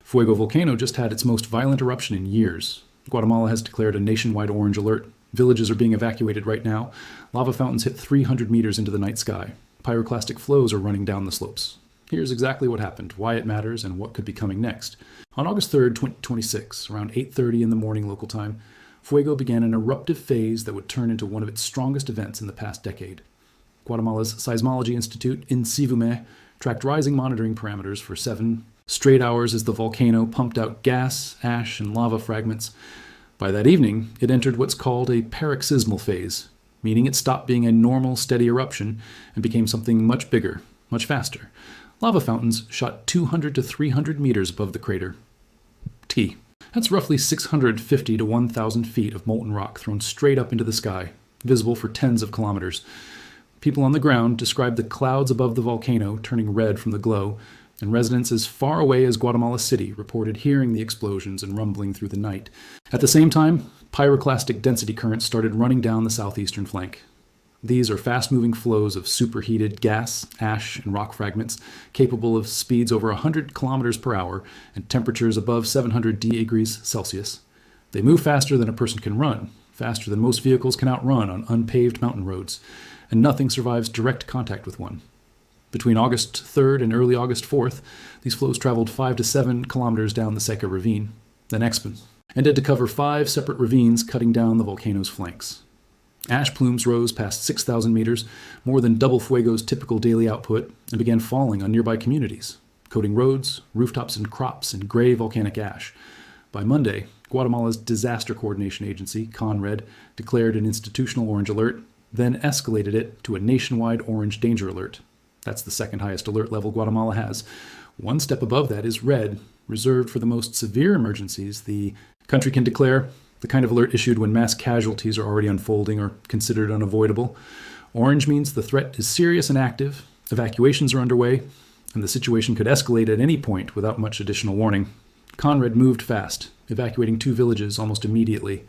Fuego Volcano just had its most violent eruption in years. Guatemala has declared a nationwide orange alert. Villages are being evacuated right now. Lava fountains hit 300 meters into the night sky. Pyroclastic flows are running down the slopes. Here's exactly what happened, why it matters, and what could be coming next. On August 3rd, 2026, around 8:30 in the morning local time, Fuego began an eruptive phase that would turn into one of its strongest events in the past decade. Guatemala's Seismology Institute in Sivume tracked rising monitoring parameters for 7 straight hours as the volcano pumped out gas, ash, and lava fragments. By that evening, it entered what's called a paroxysmal phase, meaning it stopped being a normal, steady eruption and became something much bigger, much faster. Lava fountains shot 200 to 300 meters above the crater. That's roughly 650 to 1,000 feet of molten rock thrown straight up into the sky, visible for tens of kilometers. People on the ground described the clouds above the volcano turning red from the glow, and residents as far away as Guatemala City reported hearing the explosions and rumbling through the night. At the same time, pyroclastic density currents started running down the southeastern flank. These are fast-moving flows of superheated gas, ash, and rock fragments capable of speeds over 100 kilometers per hour and temperatures above 700 degrees Celsius. They move faster than a person can run, faster than most vehicles can outrun on unpaved mountain roads, and nothing survives direct contact with one. Between August 3rd and early August 4th, these flows traveled 5 to 7 kilometers down the Seca ravine, then ended to cover 5 separate ravines cutting down the volcano's flanks. Ash plumes rose past 6,000 meters, more than double Fuego's typical daily output, and began falling on nearby communities, coating roads, rooftops, and crops in gray volcanic ash. By Monday, Guatemala's Disaster Coordination Agency, CONRED, declared an institutional orange alert, then escalated it to a nationwide orange danger alert. That's the second highest alert level Guatemala has. One step above that is red, reserved for the most severe emergencies the country can declare, the kind of alert issued when mass casualties are already unfolding or considered unavoidable. Orange means the threat is serious and active, evacuations are underway, and the situation could escalate at any point without much additional warning. CONRED moved fast, evacuating 2 villages almost immediately,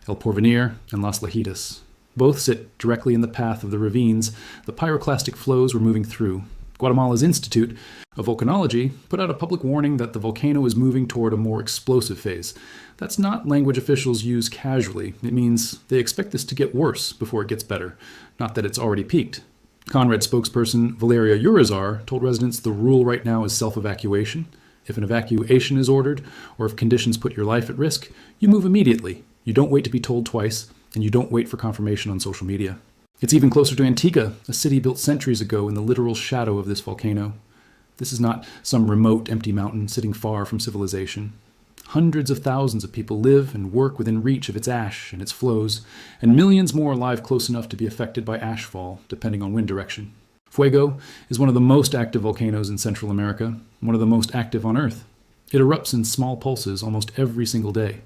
El Porvenir and Las Lajitas. Both sit directly in the path of the ravines the pyroclastic flows were moving through. Guatemala's Institute of Volcanology put out a public warning that the volcano is moving toward a more explosive phase. That's not language officials use casually. It means they expect this to get worse before it gets better, not that it's already peaked. CONRED spokesperson Valeria Urizar told residents the rule right now is self-evacuation. If an evacuation is ordered, or if conditions put your life at risk, you move immediately. You don't wait to be told twice, and you don't wait for confirmation on social media. It's even closer to Antigua, a city built centuries ago in the literal shadow of this volcano. This is not some remote, empty mountain sitting far from civilization. Hundreds of thousands of people live and work within reach of its ash and its flows, and millions more live close enough to be affected by ashfall, depending on wind direction. Fuego is one of the most active volcanoes in Central America, one of the most active on Earth. It erupts in small pulses almost every single day.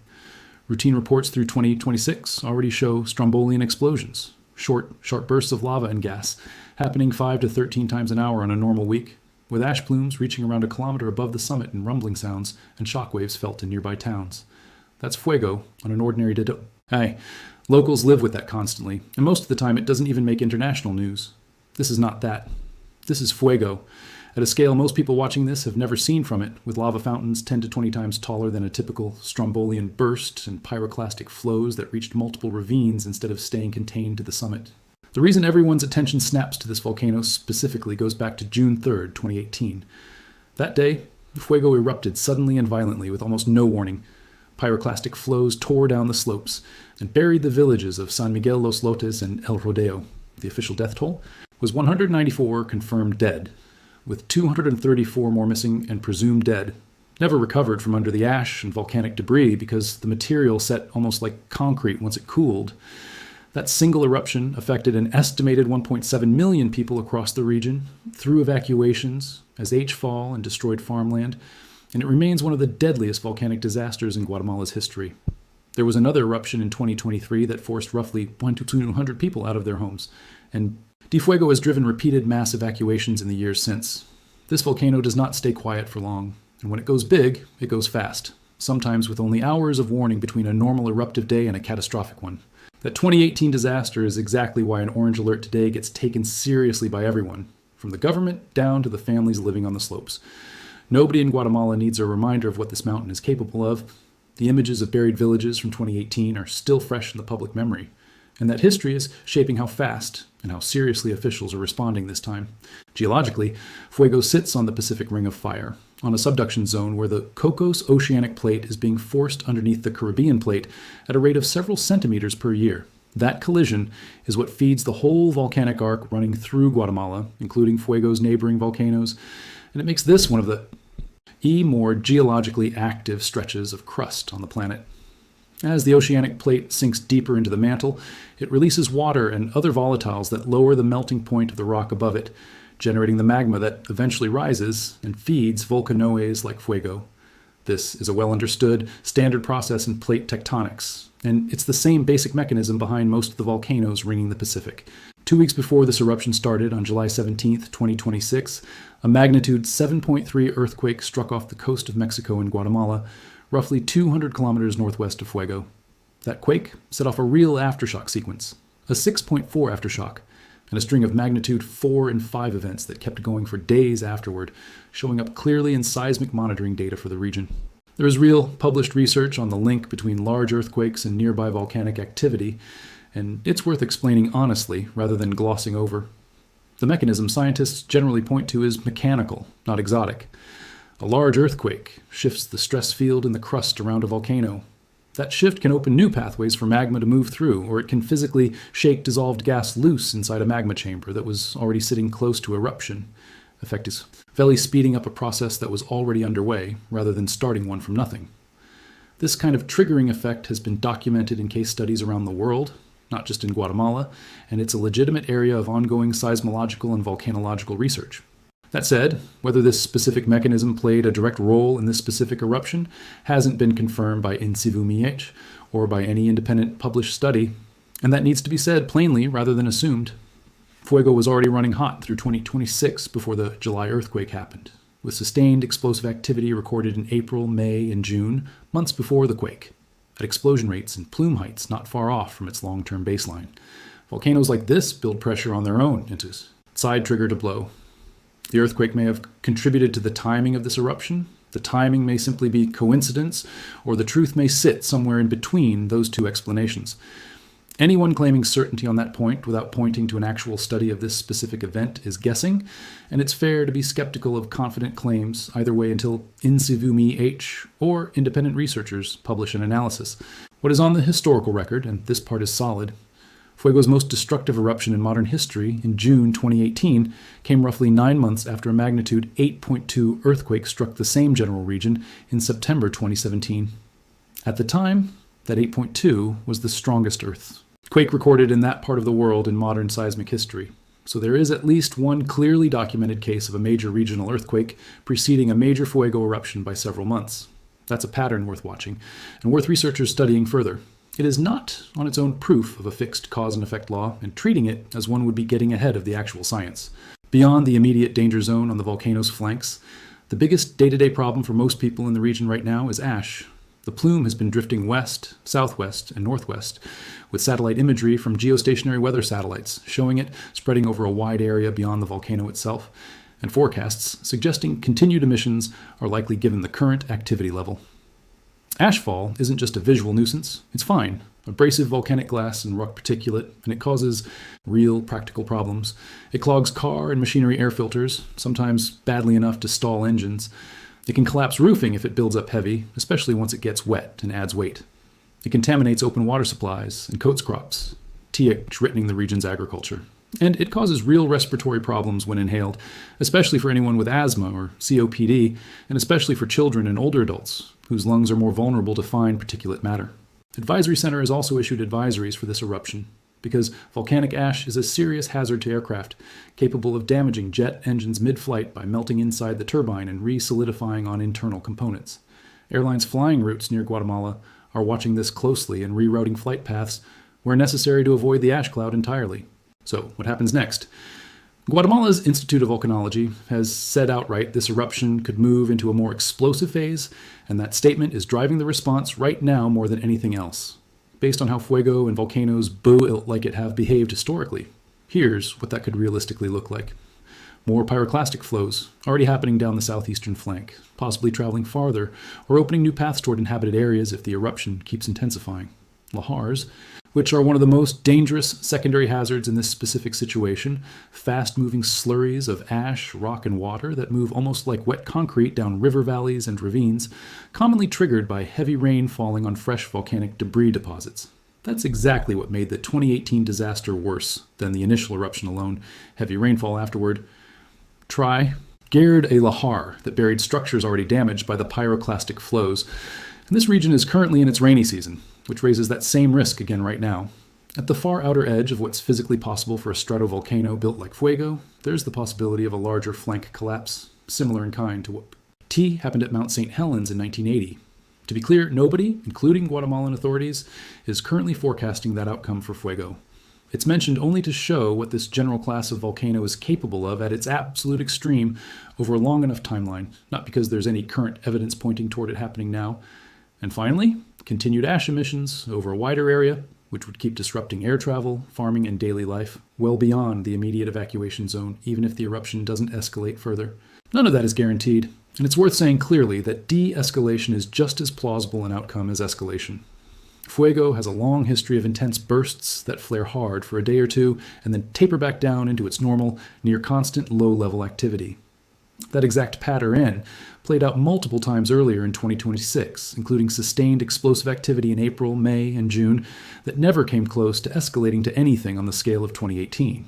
Routine reports through 2026 already show strombolian explosions, short, sharp bursts of lava and gas, happening 5 to 13 times an hour on a normal week, with ash plumes reaching around a kilometer above the summit in rumbling sounds and shockwaves felt in nearby towns. That's Fuego on an ordinary day. Hey, locals live with that constantly, and most of the time it doesn't even make international news. This is not that. This is Fuego, at a scale most people watching this have never seen from it, with lava fountains 10 to 20 times taller than a typical strombolian burst and pyroclastic flows that reached multiple ravines instead of staying contained to the summit. The reason everyone's attention snaps to this volcano specifically goes back to June 3rd, 2018. That day, Fuego erupted suddenly and violently with almost no warning. Pyroclastic flows tore down the slopes and buried the villages of San Miguel Los Lotes and El Rodeo. The official death toll was 194 confirmed dead, with 234 more missing and presumed dead, never recovered from under the ash and volcanic debris because the material set almost like concrete once it cooled. That single eruption affected an estimated 1.7 million people across the region through evacuations, as ashfall and destroyed farmland, and it remains one of the deadliest volcanic disasters in Guatemala's history. There was another eruption in 2023 that forced roughly 100 to 200 people out of their homes, and Fuego has driven repeated mass evacuations in the years since. This volcano does not stay quiet for long, and when it goes big, it goes fast, sometimes with only hours of warning between a normal eruptive day and a catastrophic one. That 2018 disaster is exactly why an orange alert today gets taken seriously by everyone, from the government down to the families living on the slopes. Nobody in Guatemala needs a reminder of what this mountain is capable of. The images of buried villages from 2018 are still fresh in the public memory, and that history is shaping how fast and how seriously officials are responding this time. Geologically, Fuego sits on the Pacific Ring of Fire, on a subduction zone where the Cocos Oceanic Plate is being forced underneath the Caribbean Plate at a rate of several centimeters per year. That collision is what feeds the whole volcanic arc running through Guatemala, including Fuego's neighboring volcanoes, and it makes this one of the more geologically active stretches of crust on the planet. As the oceanic plate sinks deeper into the mantle, it releases water and other volatiles that lower the melting point of the rock above it, generating the magma that eventually rises and feeds volcanoes like Fuego. This is a well-understood, standard process in plate tectonics, and it's the same basic mechanism behind most of the volcanoes ringing the Pacific. 2 weeks before this eruption started, on July 17, 2026, a magnitude 7.3 earthquake struck off the coast of Mexico and Guatemala, roughly 200 kilometers northwest of Fuego. That quake set off a real aftershock sequence, a 6.4 aftershock, and a string of magnitude 4 and 5 events that kept going for days afterward, showing up clearly in seismic monitoring data for the region. There is real published research on the link between large earthquakes and nearby volcanic activity, and it's worth explaining honestly rather than glossing over. The mechanism scientists generally point to is mechanical, not exotic. A large earthquake shifts the stress field in the crust around a volcano. That shift can open new pathways for magma to move through, or it can physically shake dissolved gas loose inside a magma chamber that was already sitting close to eruption. Effectively speeding up a process that was already underway, rather than starting one from nothing. This kind of triggering effect has been documented in case studies around the world, not just in Guatemala, and it's a legitimate area of ongoing seismological and volcanological research. That said, whether this specific mechanism played a direct role in this specific eruption hasn't been confirmed by in situ MH or by any independent published study, and that needs to be said plainly rather than assumed. Fuego was already running hot through 2026 before the July earthquake happened, with sustained explosive activity recorded in April, May, and June, months before the quake, at explosion rates and plume heights not far off from its long-term baseline. Volcanoes like this build pressure on their own into side trigger to blow. The earthquake may have contributed to the timing of this eruption. The timing may simply be coincidence, or the truth may sit somewhere in between those two explanations. Anyone claiming certainty on that point without pointing to an actual study of this specific event is guessing, and it's fair to be skeptical of confident claims either way until in situ MH or independent researchers publish an analysis. What is on the historical record, and this part is solid, Fuego's most destructive eruption in modern history in June 2018 came roughly 9 months after a magnitude 8.2 earthquake struck the same general region in September 2017. At the time, that 8.2 was the strongest earthquake recorded in that part of the world in modern seismic history. So there is at least one clearly documented case of a major regional earthquake preceding a major Fuego eruption by several months. That's a pattern worth watching, and worth researchers studying further. It is not, on its own, proof of a fixed cause and effect law, and treating it as one would be getting ahead of the actual science. Beyond the immediate danger zone on the volcano's flanks, the biggest day-to-day problem for most people in the region right now is ash. The plume has been drifting west, southwest, and northwest, with satellite imagery from geostationary weather satellites showing it spreading over a wide area beyond the volcano itself, and forecasts suggesting continued emissions are likely given the current activity level. Ashfall isn't just a visual nuisance, it's fine. Abrasive volcanic glass and rock particulate, and it causes real practical problems. It clogs car and machinery air filters, sometimes badly enough to stall engines. It can collapse roofing if it builds up heavy, especially once it gets wet and adds weight. It contaminates open water supplies and coats crops, threatening the region's agriculture. And it causes real respiratory problems when inhaled, especially for anyone with asthma or COPD, and especially for children and older adults, whose lungs are more vulnerable to fine particulate matter. Advisory Center has also issued advisories for this eruption, because volcanic ash is a serious hazard to aircraft, capable of damaging jet engines mid-flight by melting inside the turbine and re-solidifying on internal components. Airlines flying routes near Guatemala are watching this closely and rerouting flight paths where necessary to avoid the ash cloud entirely. So, what happens next? Guatemala's Institute of Volcanology has said outright this eruption could move into a more explosive phase, and that statement is driving the response right now more than anything else. Based on how Fuego and volcanoes like it have behaved historically, here's what that could realistically look like. More pyroclastic flows already happening down the southeastern flank, possibly traveling farther or opening new paths toward inhabited areas if the eruption keeps intensifying. Lahars, which are one of the most dangerous secondary hazards in this specific situation, fast-moving slurries of ash, rock, and water that move almost like wet concrete down river valleys and ravines, commonly triggered by heavy rain falling on fresh volcanic debris deposits. That's exactly what made the 2018 disaster worse than the initial eruption alone, heavy rainfall afterward. Gared a lahar that buried structures already damaged by the pyroclastic flows. And this region is currently in its rainy season, which raises that same risk again right now. At the far outer edge of what's physically possible for a stratovolcano built like Fuego, there's the possibility of a larger flank collapse, similar in kind to what happened at Mount St. Helens in 1980. To be clear, nobody, including Guatemalan authorities, is currently forecasting that outcome for Fuego. It's mentioned only to show what this general class of volcano is capable of at its absolute extreme over a long enough timeline, not because there's any current evidence pointing toward it happening now. And finally, continued ash emissions over a wider area, which would keep disrupting air travel, farming, and daily life well beyond the immediate evacuation zone, even if the eruption doesn't escalate further. None of that is guaranteed, and it's worth saying clearly that de-escalation is just as plausible an outcome as escalation. Fuego has a long history of intense bursts that flare hard for a day or two and then taper back down into its normal, near-constant low-level activity. That exact pattern played out multiple times earlier in 2026, including sustained explosive activity in April, May, and June that never came close to escalating to anything on the scale of 2018.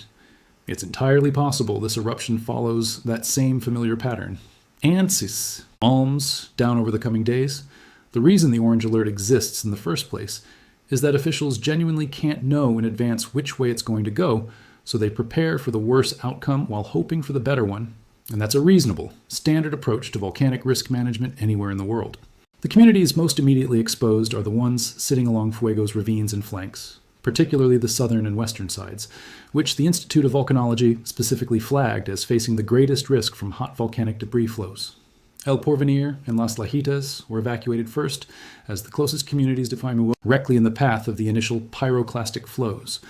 It's entirely possible this eruption follows that same familiar pattern. ANSYS, alms down over the coming days. The reason the orange alert exists in the first place is that officials genuinely can't know in advance which way it's going to go, so they prepare for the worst outcome while hoping for the better one. And that's a reasonable, standard approach to volcanic risk management anywhere in the world. The communities most immediately exposed are the ones sitting along Fuego's ravines and flanks, particularly the southern and western sides, which the Institute of Volcanology specifically flagged as facing the greatest risk from hot volcanic debris flows. El Porvenir and Las Lajitas were evacuated first, as the closest communities to Faimú directly in the path of the initial pyroclastic flows.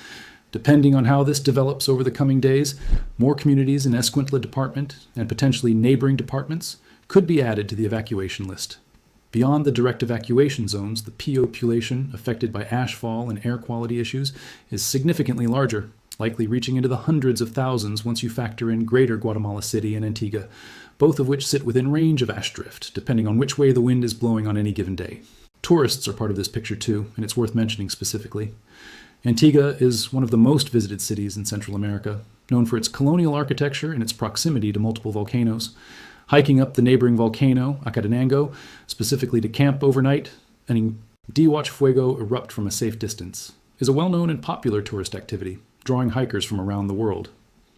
Depending on how this develops over the coming days, more communities in Escuintla Department and potentially neighboring departments could be added to the evacuation list. Beyond the direct evacuation zones, the population affected by ashfall and air quality issues is significantly larger, likely reaching into the hundreds of thousands once you factor in Greater Guatemala City and Antigua, both of which sit within range of ash drift, depending on which way the wind is blowing on any given day. Tourists are part of this picture too, and it's worth mentioning specifically. Antigua is one of the most visited cities in Central America, known for its colonial architecture and its proximity to multiple volcanoes. Hiking up the neighboring volcano, Acatenango, specifically to camp overnight and watch Fuego erupt from a safe distance, is a well-known and popular tourist activity, drawing hikers from around the world.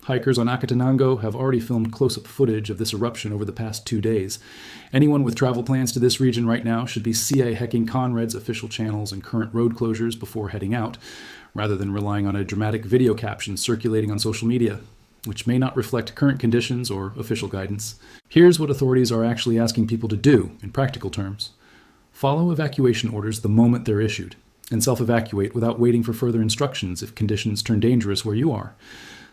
Hikers on Acatenango have already filmed close-up footage of this eruption over the past 2 days. Anyone with travel plans to this region right now should be hacking Conrad's official channels and current road closures before heading out, rather than relying on a dramatic video caption circulating on social media, which may not reflect current conditions or official guidance. Here's what authorities are actually asking people to do in practical terms. Follow evacuation orders the moment they're issued, and self-evacuate without waiting for further instructions if conditions turn dangerous where you are.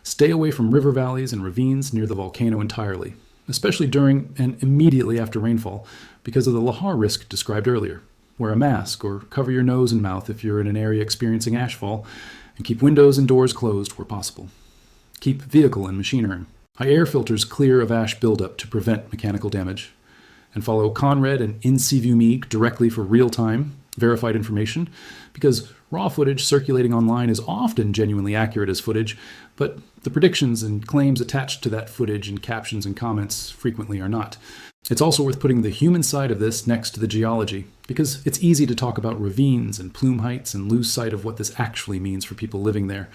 Stay away from river valleys and ravines near the volcano entirely, especially during and immediately after rainfall, because of the lahar risk described earlier. Wear a mask or cover your nose and mouth if you're in an area experiencing ashfall, and keep windows and doors closed where possible. Keep vehicle and machinery. Air filters clear of ash buildup to prevent mechanical damage. And follow Conrad and InSeviewMe directly for real-time, verified information, because raw footage circulating online is often genuinely accurate as footage, but the predictions and claims attached to that footage in captions and comments frequently are not. It's also worth putting the human side of this next to the geology, because it's easy to talk about ravines and plume heights and lose sight of what this actually means for people living there.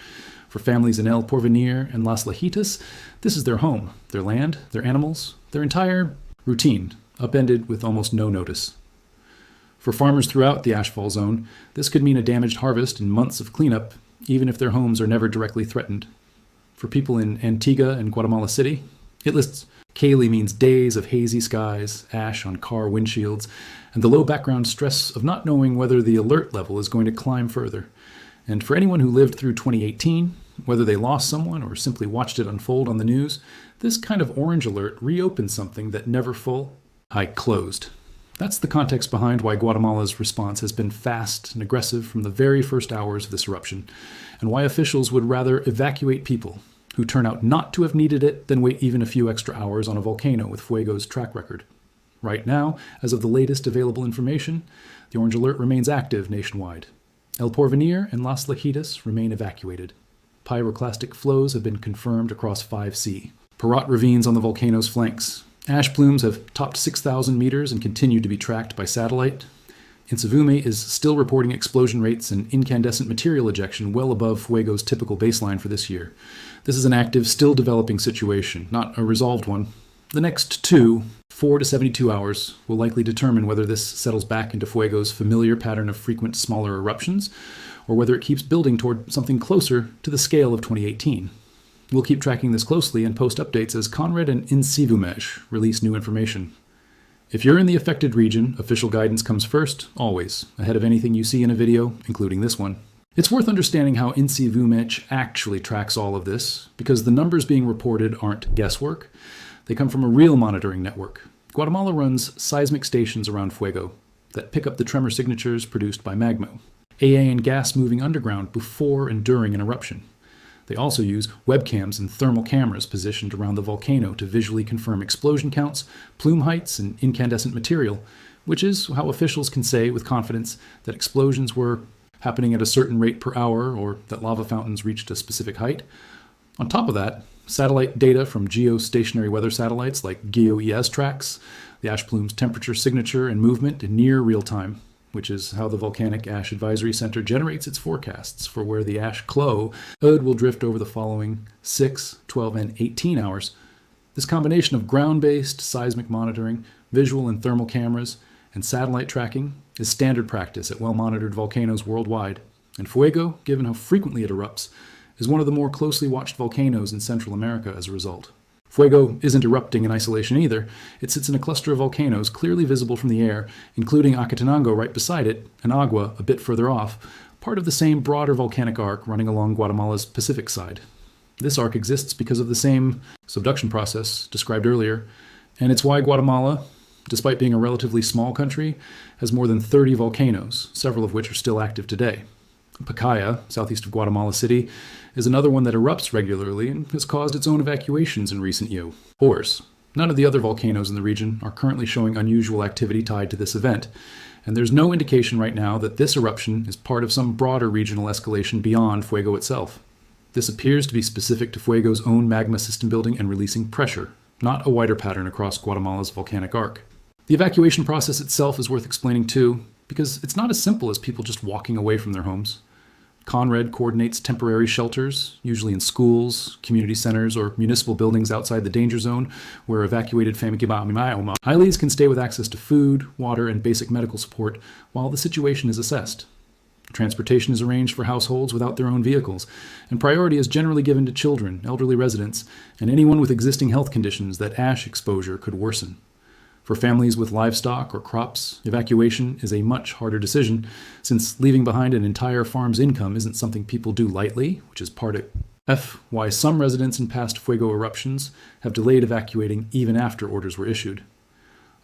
For families in El Porvenir and Las Lajitas, this is their home, their land, their animals, their entire routine, upended with almost no notice. For farmers throughout the ashfall zone, this could mean a damaged harvest and months of cleanup, even if their homes are never directly threatened. For people in Antigua and Guatemala City, it lists Kaylee means days of hazy skies, ash on car windshields, and the low background stress of not knowing whether the alert level is going to climb further. And for anyone who lived through 2018, Whether they lost someone or simply watched it unfold on the news, this kind of orange alert reopens something that never closed. That's the context behind why Guatemala's response has been fast and aggressive from the very first hours of this eruption, and why officials would rather evacuate people who turn out not to have needed it than wait even a few extra hours on a volcano with Fuego's track record. Right now, as of the latest available information, the orange alert remains active nationwide. El Porvenir and Las Lajitas remain evacuated. Pyroclastic flows have been confirmed across 5C. Parrot ravines on the volcano's flanks. Ash plumes have topped 6,000 meters and continue to be tracked by satellite. Insivume is still reporting explosion rates and incandescent material ejection well above Fuego's typical baseline for this year. This is an active, still developing situation, not a resolved one. The next 4 to 72 hours will likely determine whether this settles back into Fuego's familiar pattern of frequent smaller eruptions, or whether it keeps building toward something closer to the scale of 2018. We'll keep tracking this closely and post updates as Conrad and Insivume release new information. If you're in the affected region, official guidance comes first, always, ahead of anything you see in a video, including this one. It's worth understanding how Insivume actually tracks all of this, because the numbers being reported aren't guesswork. They come from a real monitoring network. Guatemala runs seismic stations around Fuego that pick up the tremor signatures produced by magma, AA and gas moving underground before and during an eruption. They also use webcams and thermal cameras positioned around the volcano to visually confirm explosion counts, plume heights, and incandescent material, which is how officials can say with confidence that explosions were happening at a certain rate per hour or that lava fountains reached a specific height. On top of that, satellite data from geostationary weather satellites like GeoES tracks the ash plume's temperature signature and movement in near real time, which is how the Volcanic Ash Advisory Center generates its forecasts for where the ash cloud will drift over the following 6, 12, and 18 hours. This combination of ground-based seismic monitoring, visual and thermal cameras, and satellite tracking is standard practice at well-monitored volcanoes worldwide, and Fuego, given how frequently it erupts, is one of the more closely watched volcanoes in Central America as a result. Fuego isn't erupting in isolation either. It sits in a cluster of volcanoes clearly visible from the air, including Acatenango right beside it, and Agua a bit further off, part of the same broader volcanic arc running along Guatemala's Pacific side. This arc exists because of the same subduction process described earlier, and it's why Guatemala, despite being a relatively small country, has more than 30 volcanoes, several of which are still active today. Pacaya, southeast of Guatemala City, is another one that erupts regularly and has caused its own evacuations in recent years. Of course, none of the other volcanoes in the region are currently showing unusual activity tied to this event, and there's no indication right now that this eruption is part of some broader regional escalation beyond Fuego itself. This appears to be specific to Fuego's own magma system building and releasing pressure, not a wider pattern across Guatemala's volcanic arc. The evacuation process itself is worth explaining too, because it's not as simple as people just walking away from their homes. Conrad coordinates temporary shelters, usually in schools, community centers, or municipal buildings outside the danger zone, where evacuated families can stay with access to food, water, and basic medical support while the situation is assessed. Transportation is arranged for households without their own vehicles, and priority is generally given to children, elderly residents, and anyone with existing health conditions that ash exposure could worsen. For families with livestock or crops, evacuation is a much harder decision, since leaving behind an entire farm's income isn't something people do lightly, which is part of why some residents in past Fuego eruptions have delayed evacuating even after orders were issued.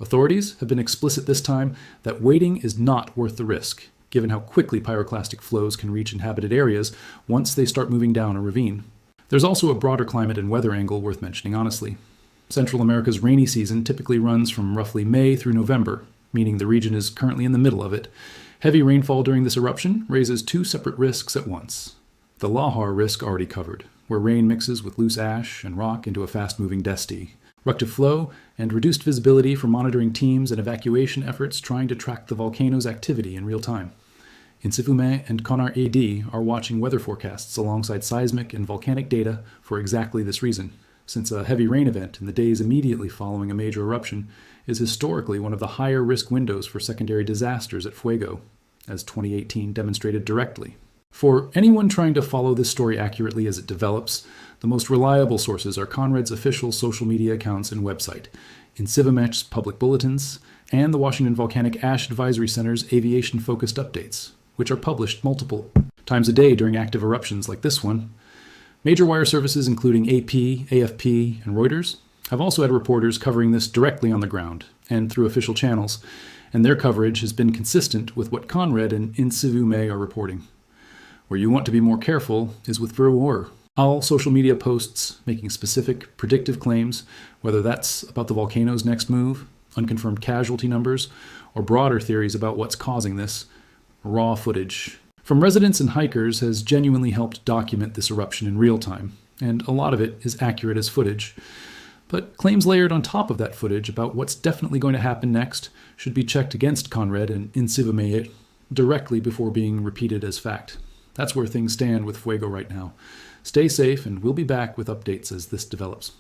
Authorities have been explicit this time that waiting is not worth the risk, given how quickly pyroclastic flows can reach inhabited areas once they start moving down a ravine. There's also a broader climate and weather angle worth mentioning honestly. Central America's rainy season typically runs from roughly May through November, meaning the region is currently in the middle of it. Heavy rainfall during this eruption raises two separate risks at once. The lahar risk already covered, where rain mixes with loose ash and rock into a fast-moving desti. Ructive flow and reduced visibility for monitoring teams and evacuation efforts trying to track the volcano's activity in real time. Insivume and CONAR-AD are watching weather forecasts alongside seismic and volcanic data for exactly this reason, since a heavy rain event in the days immediately following a major eruption is historically one of the higher risk windows for secondary disasters at Fuego, as 2018 demonstrated directly. For anyone trying to follow this story accurately as it develops, the most reliable sources are Conrad's official social media accounts and website, Insivume's public bulletins, and the Washington Volcanic Ash Advisory Center's aviation-focused updates, which are published multiple times a day during active eruptions like this one. Major wire services, including AP, AFP, and Reuters, have also had reporters covering this directly on the ground and through official channels, and their coverage has been consistent with what Conrad and Insivume are reporting. Where you want to be more careful is with Verwoer. All social media posts making specific, predictive claims, whether that's about the volcano's next move, unconfirmed casualty numbers, or broader theories about what's causing this, raw footage from residents and hikers has genuinely helped document this eruption in real time, and a lot of it is accurate as footage. But claims layered on top of that footage about what's definitely going to happen next should be checked against Conrad and Insivume directly before being repeated as fact. That's where things stand with Fuego right now. Stay safe, and we'll be back with updates as this develops.